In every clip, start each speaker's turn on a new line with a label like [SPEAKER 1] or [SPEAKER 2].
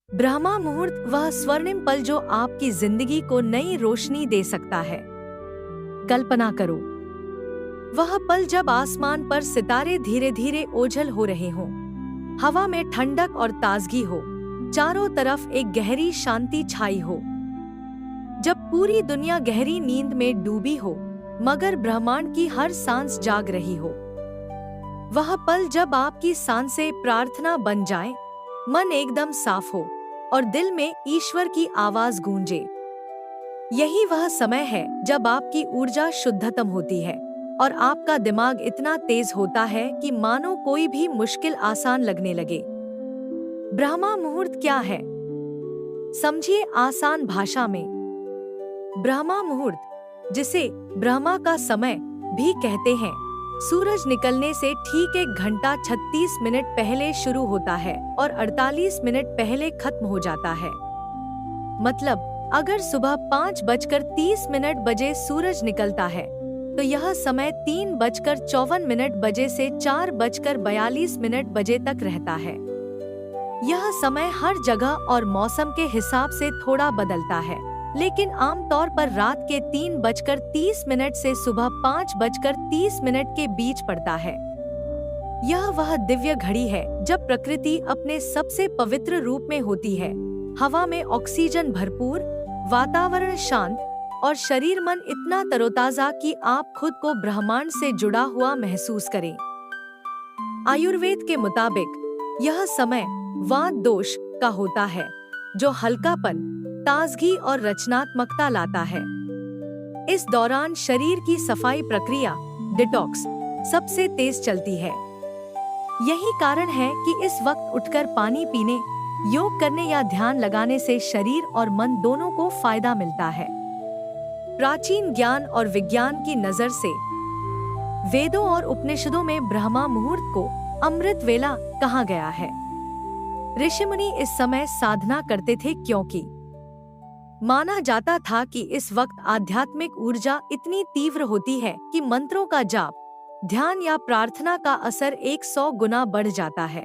[SPEAKER 1] ब्रह्मा मुहूर्त वह स्वर्णिम पल जो आपकी जिंदगी को नई रोशनी दे सकता है। कल्पना करो, वह पल जब आसमान पर सितारे धीरे धीरे ओझल हो रहे हों, हवा में ठंडक और ताजगी हो, चारों तरफ एक गहरी शांति छाई हो, जब पूरी दुनिया गहरी नींद में डूबी हो मगर ब्रह्मांड की हर सांस जाग रही हो। वह पल जब आपकी सांसें प्रार्थना बन जाए, मन एकदम साफ हो और दिल में ईश्वर की आवाज गूंजे। यही वह समय है जब आपकी ऊर्जा शुद्धतम होती है और आपका दिमाग इतना तेज होता है कि मानो कोई भी मुश्किल आसान लगने लगे। ब्रह्मा मुहूर्त क्या है? समझिए आसान भाषा में। ब्रह्मा मुहूर्त, जिसे ब्रह्मा का समय भी कहते हैं, सूरज निकलने से ठीक 1 घंटा 36 मिनट पहले शुरू होता है और 48 मिनट पहले खत्म हो जाता है। मतलब अगर सुबह 5:30 बजे सूरज निकलता है तो यह समय 3:54 बजे से 4:42 बजे तक रहता है। यह समय हर जगह और मौसम के हिसाब से थोड़ा बदलता है, लेकिन आमतौर पर रात के 3:30 से सुबह 5:30 के बीच पड़ता है। यह वह दिव्य घड़ी है जब प्रकृति अपने सबसे पवित्र रूप में होती है। हवा में ऑक्सीजन भरपूर, वातावरण शांत और शरीर मन इतना तरोताजा कि आप खुद को ब्रह्मांड से जुड़ा हुआ महसूस करें। आयुर्वेद के मुताबिक यह समय वात दोष का होता है, जो हल्कापन, ताजगी और रचनात्मकता लाता है। इस दौरान शरीर की सफाई प्रक्रिया, डिटॉक्स, सबसे तेज चलती है। यही कारण है कि इस वक्त उठकर पानी पीने, योग करने या ध्यान लगाने से शरीर और मन दोनों को फायदा मिलता है। प्राचीन ज्ञान और विज्ञान की नजर से वेदों और उपनिषदों में ब्रह्मा मुहूर्त को अमृत वेला कहा गया है। ऋषिमुनि इस समय साधना करते थे क्योंकि माना जाता था कि इस वक्त आध्यात्मिक ऊर्जा इतनी तीव्र होती है कि मंत्रों का जाप, ध्यान या प्रार्थना का असर 100 गुना बढ़ जाता है।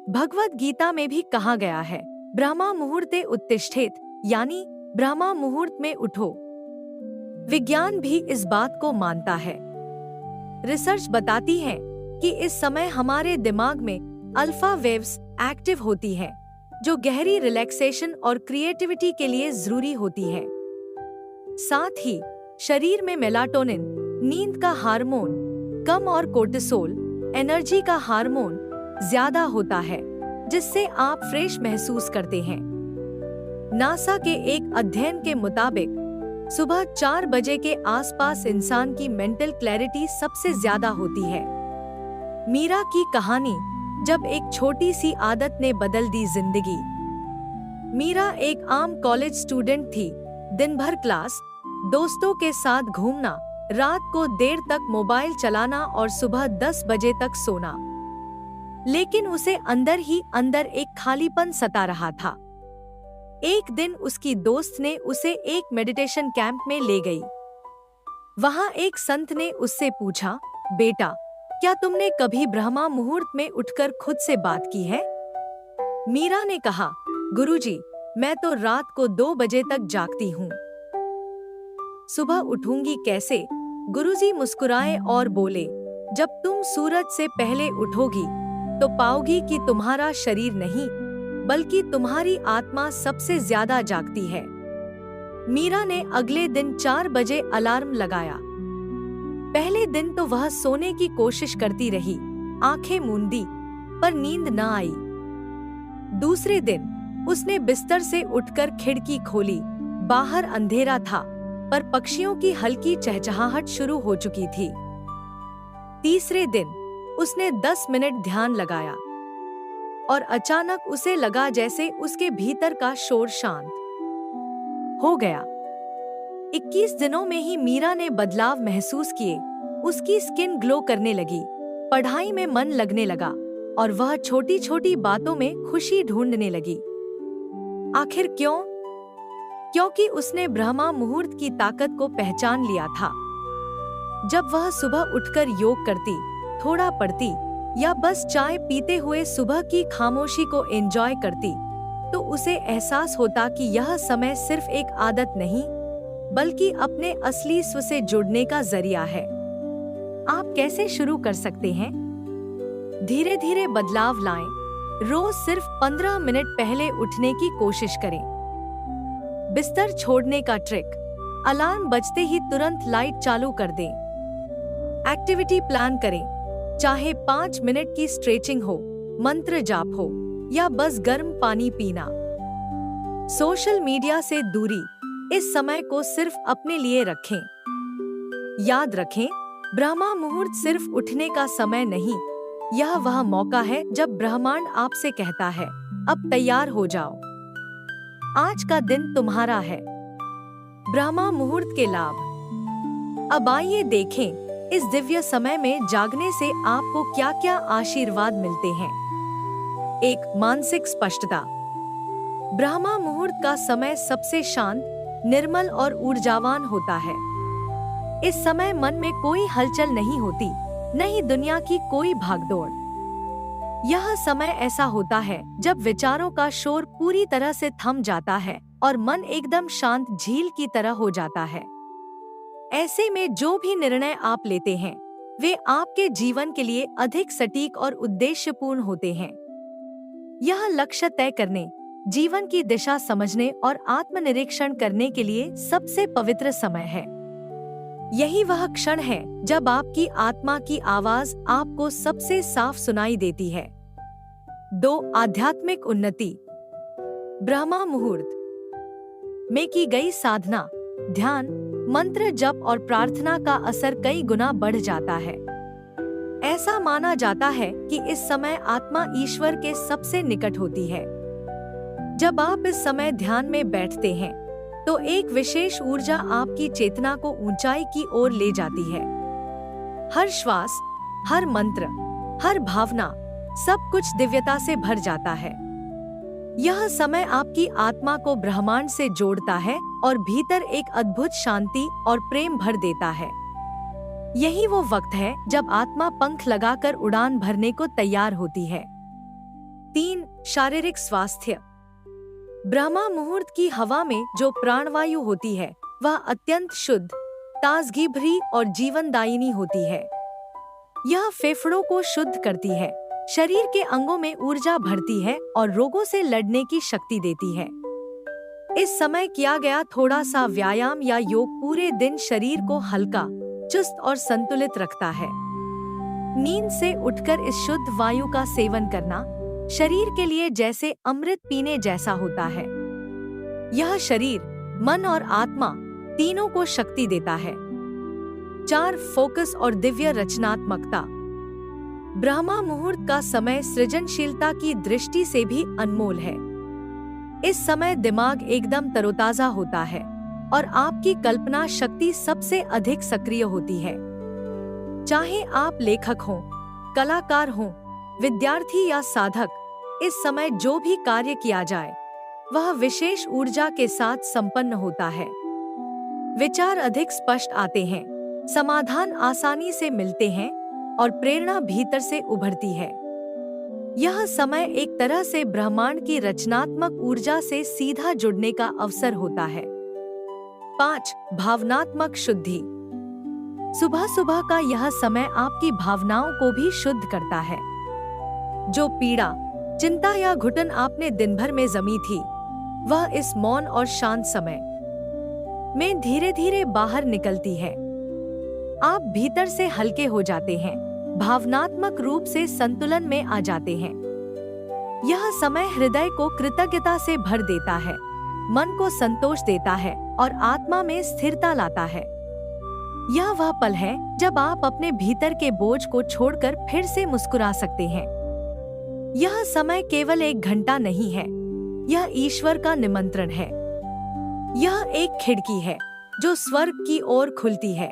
[SPEAKER 1] भगवद गीता में भी कहा गया है, ब्रह्मा मुहूर्ते उत्तिष्ठेत, यानी ब्रह्मा मुहूर्त में उठो। विज्ञान भी इस बात को मानता है। रिसर्च बताती है कि इस समय हमारे दिमाग में अल्फा वेव्स एक्टिव होती हैं, जो गहरी रिलैक्सेशन और क्रिएटिविटी के लिए जरूरी होती है। साथ ही शरीर में मेलाटोनिन, नींद का हार्मोन कम और कोर्टिसोल, एनर्जी का हार्मोन ज्यादा होता है, जिससे आप फ्रेश महसूस करते हैं। नासा के एक अध्ययन के मुताबिक सुबह 4 बजे के आसपास इंसान की मेंटल क्लैरिटी सबसे ज्यादा होती है। मीरा की कहानी, जब एक छोटी सी आदत ने बदल दी जिंदगी। मीरा एक आम कॉलेज स्टूडेंट थी। दिन भर क्लास, दोस्तों के साथ घूमना, रात को देर तक मोबाइल चलाना और सुबह 10 बजे तक सोना। लेकिन उसे अंदर ही अंदर एक खालीपन सता रहा था। एक दिन उसकी दोस्त ने उसे एक मेडिटेशन कैंप में ले गई। वहां एक संत ने उससे पूछा, बेटा, क्या तुमने कभी ब्रह्मा मुहूर्त में उठकर खुद से बात की है? मीरा ने कहा, गुरुजी, मैं तो रात को 2 बजे तक जागती हूँ। सुबह उठूंगी कैसे? गुरुजी मुस्कुराए और बोले, जब तुम सूरज से पहले उठोगी तो पाओगी कि तुम्हारा शरीर नहीं बल्कि तुम्हारी आत्मा सबसे ज्यादा जागती है। मीरा ने अगले दिन 4 बजे अलार्म लगाया। पहले दिन तो वह सोने की कोशिश करती रही, आंखें मूंदी, पर नींद न आई। दूसरे दिन उसने बिस्तर से उठकर खिड़की खोली। बाहर अंधेरा था, पर पक्षियों की हल्की चहचहाहट शुरू हो चुकी थी। तीसरे दिन उसने 10 मिनट ध्यान लगाया और अचानक उसे लगा जैसे उसके भीतर का शोर शांत हो गया। 21 दिनों में ही मीरा ने बदलाव महसूस किए। उसकी स्किन ग्लो करने लगी, पढ़ाई में मन लगने लगा और वह छोटी छोटी बातों में खुशी ढूंढने लगी। आखिर क्यों? क्योंकि उसने ब्रह्मा मुहूर्त की ताकत को पहचान लिया था। जब वह सुबह उठकर योग करती, थोड़ा पढ़ती या बस चाय पीते हुए सुबह की खामोशी को एंजॉय करती, तो उसे एहसास होता कि यह समय सिर्फ एक आदत नहीं, बल्कि अपने असली स्व से जुड़ने का जरिया है। आप कैसे शुरू कर सकते हैं? धीरे धीरे बदलाव लाएं। रोज सिर्फ 15 मिनट पहले उठने की कोशिश करें। बिस्तर छोड़ने का ट्रिक: अलार्म बजते ही तुरंत लाइट चालू कर दें। एक्टिविटी प्लान करें, चाहे 5 मिनट की स्ट्रेचिंग हो, मंत्र जाप हो या बस गर्म पानी पीना। सोशल मीडिया से दूरी: इस समय को सिर्फ अपने लिए रखें। याद रखें, ब्रह्मा मुहूर्त सिर्फ उठने का समय नहीं, यह वह मौका है जब ब्रह्मांड आपसे कहता है, अब तैयार हो जाओ। आज का दिन तुम्हारा है। ब्रह्मा मुहूर्त के लाभ। अब आइए देखें, इस दिव्य समय में जागने से आपको क्या-क्या आशीर्वाद मिलते हैं। 1. मानसिक स्पष्टता। ब्रह्मा मुहूर्त का समय सबसे शांत, निर्मल और ऊर्जावान होता है। इस समय मन में कोई हलचल नहीं होती, न ही दुनिया की कोई भागदौड़। यह समय ऐसा होता है जब विचारों का शोर पूरी तरह से थम जाता है और मन एकदम शांत झील की तरह हो जाता है। ऐसे में जो भी निर्णय आप लेते हैं, वे आपके जीवन के लिए अधिक सटीक और उद्देश्यपूर्ण होते हैं। यह लक्ष्य तय करने, जीवन की दिशा समझने और आत्मनिरीक्षण करने के लिए सबसे पवित्र समय है। यही वह क्षण है जब आपकी आत्मा की आवाज आपको सबसे साफ सुनाई देती है। 2. आध्यात्मिक उन्नति। ब्रह्मा मुहूर्त में की गई साधना, ध्यान, मंत्र जप और प्रार्थना का असर कई गुना बढ़ जाता है। ऐसा माना जाता है कि इस समय आत्मा ईश्वर के सबसे निकट होती है। जब आप इस समय ध्यान में बैठते हैं, तो एक विशेष ऊर्जा आपकी चेतना को ऊंचाई की ओर ले जाती है। हर श्वास, हर मंत्र, हर भावना, सब कुछ दिव्यता से भर जाता है। यह समय आपकी आत्मा को ब्रह्मांड से जोड़ता है और भीतर एक अद्भुत शांति और प्रेम भर देता है। यही वो वक्त है जब आत्मा पंख लगाकर उड़ान भरने को तैयार होती है। 3. शारीरिक स्वास्थ्य। ब्रह्मा मुहूर्त की हवा में जो प्राणवायु होती है, वह अत्यंत शुद्ध, ताजगी भरी और जीवनदायिनी होती है। यह फेफड़ों को शुद्ध करती है, शरीर के अंगों में ऊर्जा भरती है और रोगों से लड़ने की शक्ति देती है। इस समय किया गया थोड़ा सा व्यायाम या योग पूरे दिन शरीर को हल्का, चुस्त और संतुलित रखता है। नींद से उठकर इस शुद्ध वायु का सेवन करना शरीर के लिए जैसे अमृत पीने जैसा होता है। यह शरीर, मन और आत्मा तीनों को शक्ति देता है। 4. फोकस और दिव्य रचनात्मकता। ब्रह्मा मुहूर्त का समय सृजनशीलता की दृष्टि से भी अनमोल है। इस समय दिमाग एकदम तरोताजा होता है और आपकी कल्पना शक्ति सबसे अधिक सक्रिय होती है। चाहे आप लेखक हों, कलाकार हों, विद्यार्थी या साधक, इस समय जो भी कार्य किया जाए, वह विशेष ऊर्जा के साथ संपन्न होता है। विचार अधिक स्पष्ट आते हैं, समाधान आसानी से मिलते हैं और प्रेरणा भीतर से उभरती है। यह समय एक तरह से ब्रह्मांड की रचनात्मक ऊर्जा से सीधा जुड़ने का अवसर होता है। 5. भावनात्मक शुद्धि। सुबह सुबह का यह समय आपकी भावनाओं को भी शुद्ध करता है। जो पीड़ा, चिंता या घुटन आपने दिन भर में जमी थी, वह इस मौन और शांत समय में धीरे धीरे बाहर निकलती है। आप भीतर से हल्के हो जाते हैं, भावनात्मक रूप से संतुलन में आ जाते हैं। यह समय हृदय को कृतज्ञता से भर देता है, मन को संतोष देता है और आत्मा में स्थिरता लाता है। यह वह पल है जब आप अपने भीतर के बोझ को छोड़कर फिर से मुस्कुरा सकते हैं। यह समय केवल 1 घंटा नहीं है, यह ईश्वर का निमंत्रण है। यह एक खिड़की है जो स्वर्ग की ओर खुलती है।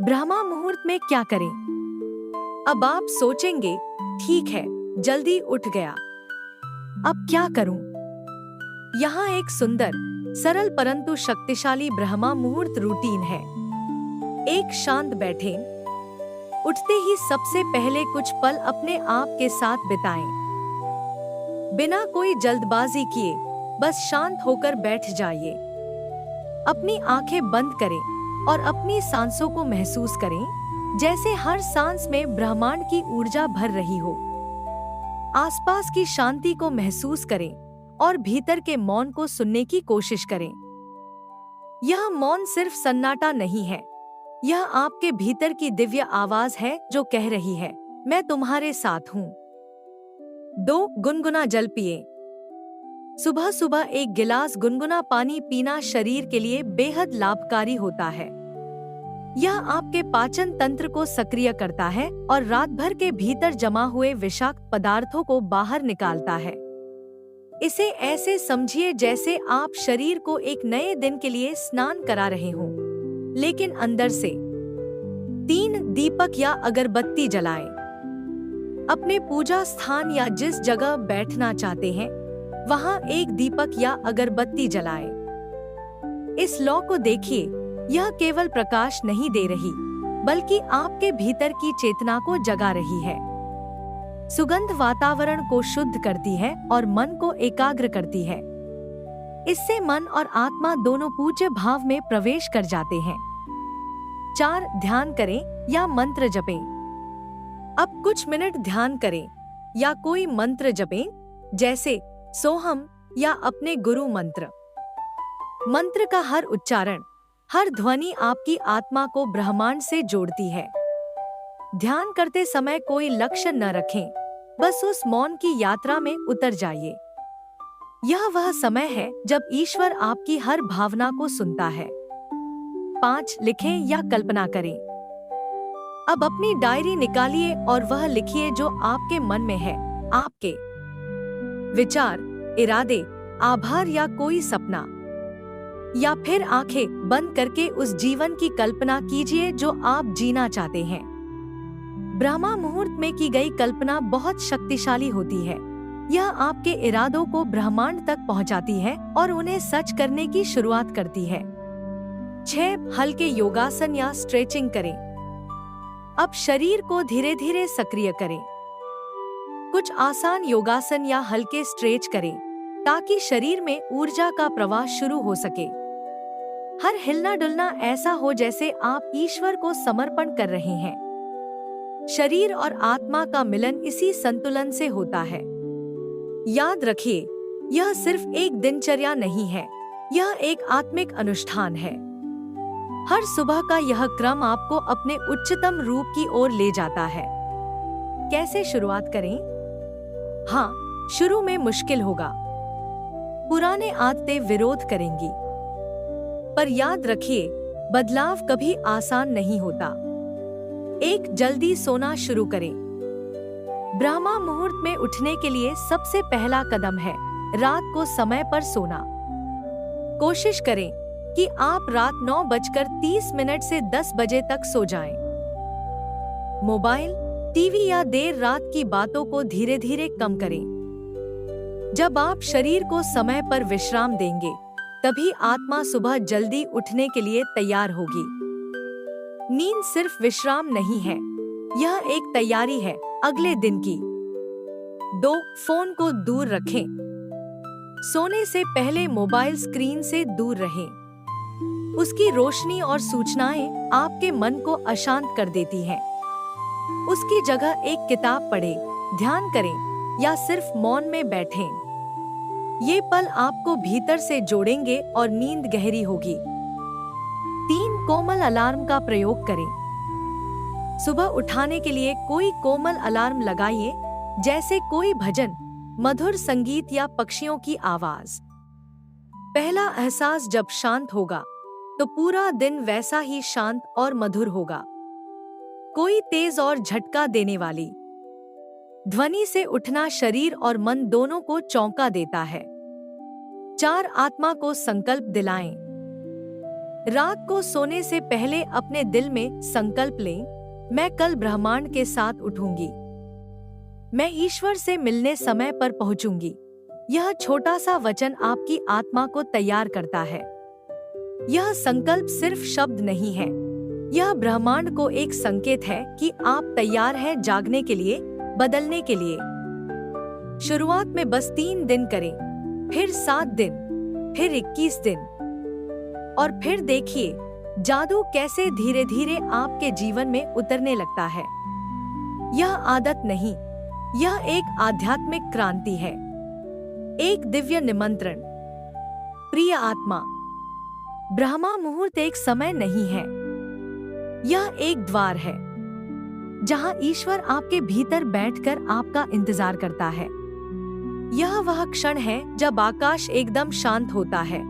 [SPEAKER 1] ब्रह्मा मुहूर्त में क्या करें? अब आप सोचेंगे, ठीक है, जल्दी उठ गया, अब क्या करूं? यहाँ एक सुंदर, सरल परंतु शक्तिशाली ब्रह्मा मुहूर्त रूटीन है। एक शांत बैठें। उठते ही सबसे पहले कुछ पल अपने आप के साथ बिताएं। बिना कोई जल्दबाजी किए बस शांत होकर बैठ जाइए। अपनी आंखें बंद करें और अपनी सांसों को महसूस करें, जैसे हर सांस में ब्रह्मांड की ऊर्जा भर रही हो। आसपास की शांति को महसूस करें और भीतर के मौन को सुनने की कोशिश करें। यह मौन सिर्फ सन्नाटा नहीं है, यह आपके भीतर की दिव्य आवाज है जो कह रही है, मैं तुम्हारे साथ हूँ। 2. गुनगुना जल पिए। सुबह सुबह एक गिलास गुनगुना पानी पीना शरीर के लिए बेहद लाभकारी होता है। यह आपके पाचन तंत्र को सक्रिय करता है और रात भर के भीतर जमा हुए विषाक्त पदार्थों को बाहर निकालता है। इसे ऐसे समझिए जैसे आप शरीर को एक नए दिन के लिए स्नान करा रहे हों, लेकिन अंदर से। 3. दीपक या अगरबत्ती जलाएं। अपने पूजा स्थान या जिस जगह बैठना चाहते हैं वहां एक दीपक या अगरबत्ती जलाएं। इस लौ को देखिए, यह केवल प्रकाश नहीं दे रही, बल्कि आपके भीतर की चेतना को जगा रही है। सुगंध वातावरण को शुद्ध करती है और मन को एकाग्र करती है। इससे मन और आत्मा दोनों पूज्य भाव में प्रवेश कर जाते हैं। 4. ध्यान करें या मंत्र जपें। अब कुछ मिनट ध्यान करें या कोई मंत्र जपें, जैसे सोहम या अपने गुरु मंत्र। मंत्र का हर उच्चारण, हर ध्वनि आपकी आत्मा को ब्रह्मांड से जोड़ती है। ध्यान करते समय कोई लक्ष्य न रखें, बस उस मौन की यात्रा में उतर जाइए। यह वह समय है जब ईश्वर आपकी हर भावना को सुनता है। 5. लिखें या कल्पना करें। अब अपनी डायरी निकालिए और वह लिखिए जो आपके मन में है। आपके विचार, इरादे, आभार या कोई सपना। या फिर आंखें बंद करके उस जीवन की कल्पना कीजिए जो आप जीना चाहते हैं। ब्रह्मा मुहूर्त में की गई कल्पना बहुत शक्तिशाली होती है। यह आपके इरादों को ब्रह्मांड तक पहुंचाती है और उन्हें सच करने की शुरुआत करती है। 6. हल्के योगासन या स्ट्रेचिंग करें। अब शरीर को धीरे धीरे सक्रिय करें। कुछ आसान योगासन या हल्के स्ट्रेच करें ताकि शरीर में ऊर्जा का प्रवाह शुरू हो सके। हर हिलना डुलना ऐसा हो जैसे आप ईश्वर को समर्पण कर रहे हैं। शरीर और आत्मा का मिलन इसी संतुलन से होता है। याद रखिए, यह सिर्फ एक दिनचर्या नहीं है, यह एक आत्मिक अनुष्ठान है। हर सुबह का यह क्रम आपको अपने उच्चतम रूप की ओर ले जाता है। कैसे शुरुआत करें? हाँ, शुरू में मुश्किल होगा। पुराने आदतें विरोध करेंगी, पर याद रखिए, बदलाव कभी आसान नहीं होता। 1. जल्दी सोना शुरू करें। ब्रह्मा मुहूर्त में उठने के लिए सबसे पहला कदम है रात को समय पर सोना। कोशिश करें कि आप रात 9:30 से 10 बजे तक सो जाएं। मोबाइल, टीवी या देर रात की बातों को धीरे धीरे कम करें। जब आप शरीर को समय पर विश्राम देंगे, तभी आत्मा सुबह जल्दी उठने के लिए तैयार होगी। नींद सिर्फ विश्राम नहीं है, यह एक तैयारी है अगले दिन की। 2. फोन को दूर रखें। सोने से पहले मोबाइल स्क्रीन से दूर रहें। उसकी रोशनी और सूचनाएं आपके मन को अशांत कर देती हैं। उसकी जगह एक किताब पढ़ें, ध्यान करें या सिर्फ मौन में बैठें। ये पल आपको भीतर से जोड़ेंगे और नींद गहरी होगी। 3. कोमल अलार्म का प्रयोग करें। सुबह उठाने के लिए कोई कोमल अलार्म लगाइए, जैसे कोई भजन, मधुर संगीत या पक्षियों की आवाज। पहला एहसास जब शांत होगा, तो पूरा दिन वैसा ही शांत और मधुर होगा। कोई तेज और झटका देने वाली ध्वनि से उठना शरीर और मन दोनों को चौंका देता है। 4. आत्मा को संकल्प दिलाएं। रात को सोने से पहले अपने दिल में संकल्प लें, मैं कल ब्रह्मांड के साथ उठूंगी। मैं ईश्वर से मिलने समय पर पहुंचूंगी। यह छोटा सा वचन आपकी आत्मा को तैयार करता है। यह संकल्प सिर्फ शब्द नहीं है, यह ब्रह्मांड को एक संकेत है कि आप तैयार हैं जागने के लिए, बदलने के लिए। शुरुआत में बस 3 दिन करें, फिर 7 दिन, फिर 21 दिन, और फिर देखिए जादू कैसे धीरे धीरे आपके जीवन में उतरने लगता है। यह आदत नहीं, यह एक आध्यात्मिक क्रांति है, एक दिव्य निमंत्रण। प्रिय आत्मा, ब्रह्मा मुहूर्त एक समय नहीं है, यह एक द्वार है जहां ईश्वर आपके भीतर बैठकर आपका इंतजार करता है। यह वह क्षण है जब आकाश एकदम शांत होता है,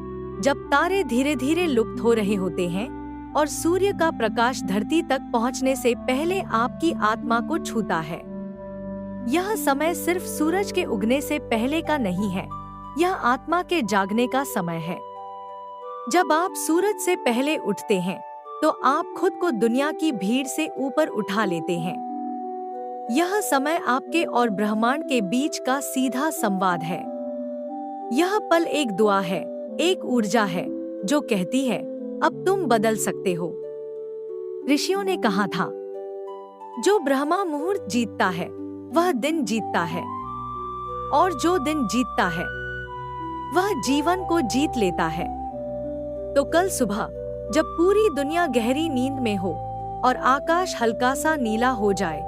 [SPEAKER 1] जब तारे धीरे धीरे लुप्त हो रहे होते हैं और सूर्य का प्रकाश धरती तक पहुंचने से पहले आपकी आत्मा को छूता है। यह समय सिर्फ सूरज के उगने से पहले का नहीं है, यह आत्मा के जागने का समय है। जब आप सूरज से पहले उठते हैं तो आप खुद को दुनिया की भीड़ से ऊपर उठा लेते हैं। यह समय आपके और ब्रह्मांड के बीच का सीधा संवाद है। यह पल एक दुआ है, एक ऊर्जा है जो कहती है अब तुम बदल सकते हो। ऋषियों ने कहा था, जो ब्रह्मा मुहूर्त जीतता है वह दिन जीतता है, और जो दिन जीतता है वह जीवन को जीत लेता है। तो कल सुबह जब पूरी दुनिया गहरी नींद में हो और आकाश हल्का सा नीला हो जाए,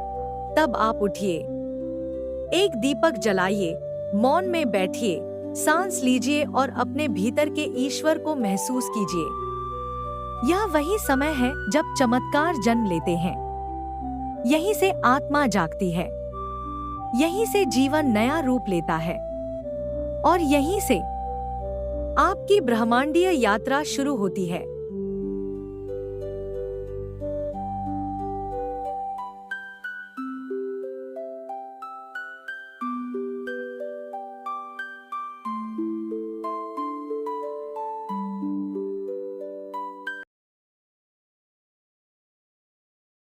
[SPEAKER 1] तब आप उठिए, एक दीपक जलाइए, मौन में बैठिए, सांस लीजिए और अपने भीतर के ईश्वर को महसूस कीजिए। यह वही समय है जब चमत्कार जन्म लेते हैं। यहीं से आत्मा जागती है, यहीं से जीवन नया रूप लेता है, और यहीं से आपकी ब्रह्मांडीय यात्रा शुरू होती है।